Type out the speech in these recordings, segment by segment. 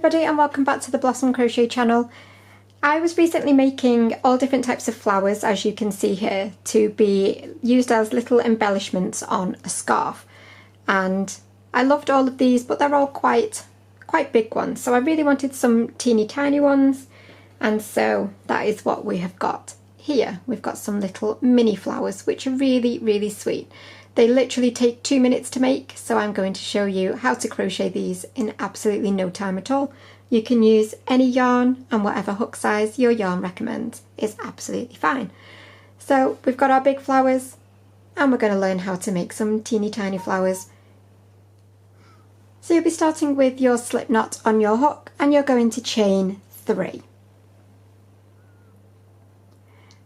everybody and welcome back to the Blossom Crochet channel. I was recently making all different types of flowers, as you can see here, to be used as little embellishments on a scarf, and I loved all of these, but they're all quite big ones, so I really wanted some teeny tiny ones, and so that is what we have got here. We've got some little mini flowers which are really sweet. They literally take 2 minutes to make, so I'm going to show you how to crochet these in absolutely no time at all. You can use any yarn, and whatever hook size your yarn recommends is absolutely fine. So we've got our big flowers, and we're going to learn how to make some teeny tiny flowers. So you'll be starting with your slip knot on your hook, and you're going to chain 3.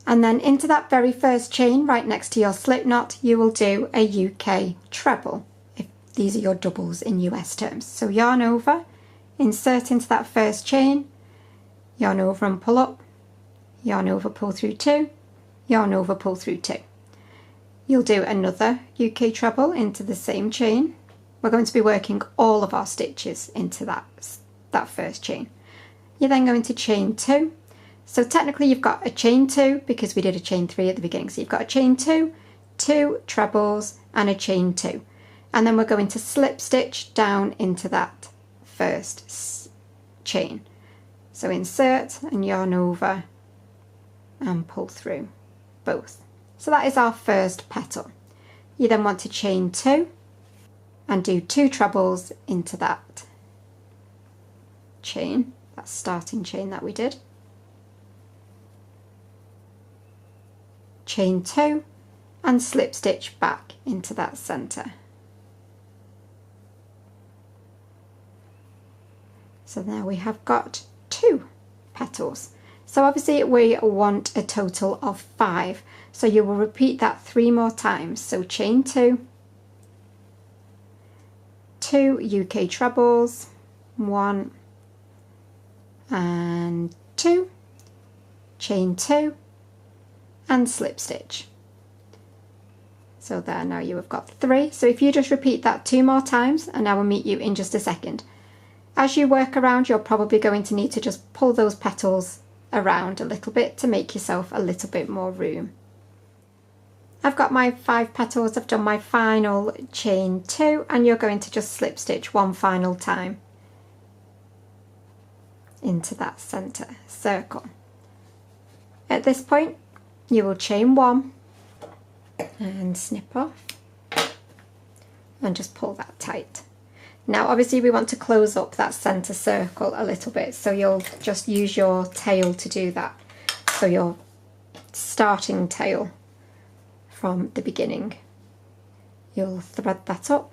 And then into that very first chain right next to your slip knot, you will do a UK treble, if these are your doubles in US terms. So yarn over, insert into that first chain, yarn over and pull up, yarn over, pull through 2, yarn over, pull through 2. You'll do another UK treble into the same chain. We're going to be working all of our stitches into that first chain. You're then going to chain 2. So technically you've got a chain 2 because we did a chain 3 at the beginning. So you've got a chain 2, 2 trebles and a chain 2. And then we're going to slip stitch down into that first chain. So insert and yarn over and pull through both. So that is our first petal. You then want to chain 2 and do 2 trebles into that chain, that starting chain that we did. Chain 2 and slip stitch back into that center. So now we have got 2 petals. So obviously we want a total of 5. So you will repeat that 3 more times. So chain 2, 2 UK trebles, 1 and 2, chain 2 and slip stitch. So there, now you have got 3. So if you just repeat that 2 more times, and I will meet you in just a second. As you work around, you're probably going to need to just pull those petals around a little bit to make yourself a little bit more room. I've got my 5 petals, I've done my final chain 2, and you're going to just slip stitch 1 final time into that center circle. At this point, you will chain 1 and snip off and just pull that tight. Now obviously we want to close up that center circle a little bit, so you'll just use your tail to do that. So your starting tail from the beginning, you'll thread that up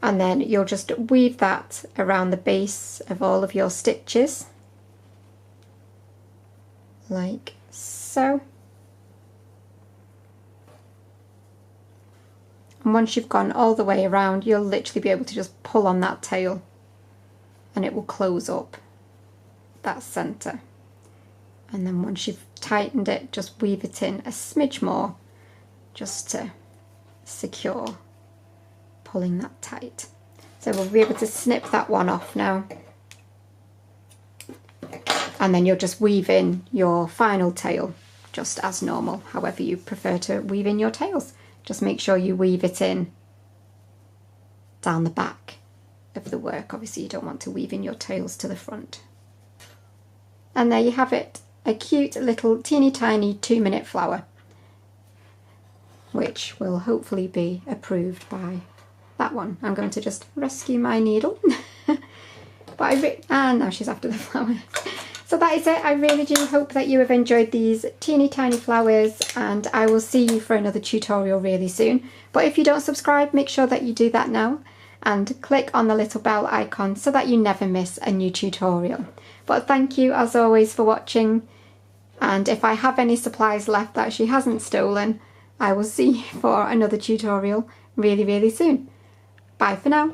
and then you'll just weave that around the base of all of your stitches like so. And once you've gone all the way around, you'll literally be able to just pull on that tail and it will close up that center. And then once you've tightened it, just weave it in a smidge more just to secure pulling that tight. So we'll be able to snip that one off now. And then you'll just weave in your final tail just as normal, however you prefer to weave in your tails. Just make sure you weave it in down the back of the work. Obviously you don't want to weave in your tails to the front. And there you have it, a cute little teeny tiny 2-minute flower, which will hopefully be approved by that one. I'm going to just rescue my needle. And now she's after the flower. So that is it. I really do hope that you have enjoyed these teeny tiny flowers, and I will see you for another tutorial really soon. But if you don't subscribe, make sure that you do that now and click on the little bell icon so that you never miss a new tutorial. But thank you as always for watching, and if I have any supplies left that she hasn't stolen, I will see you for another tutorial really soon. Bye for now.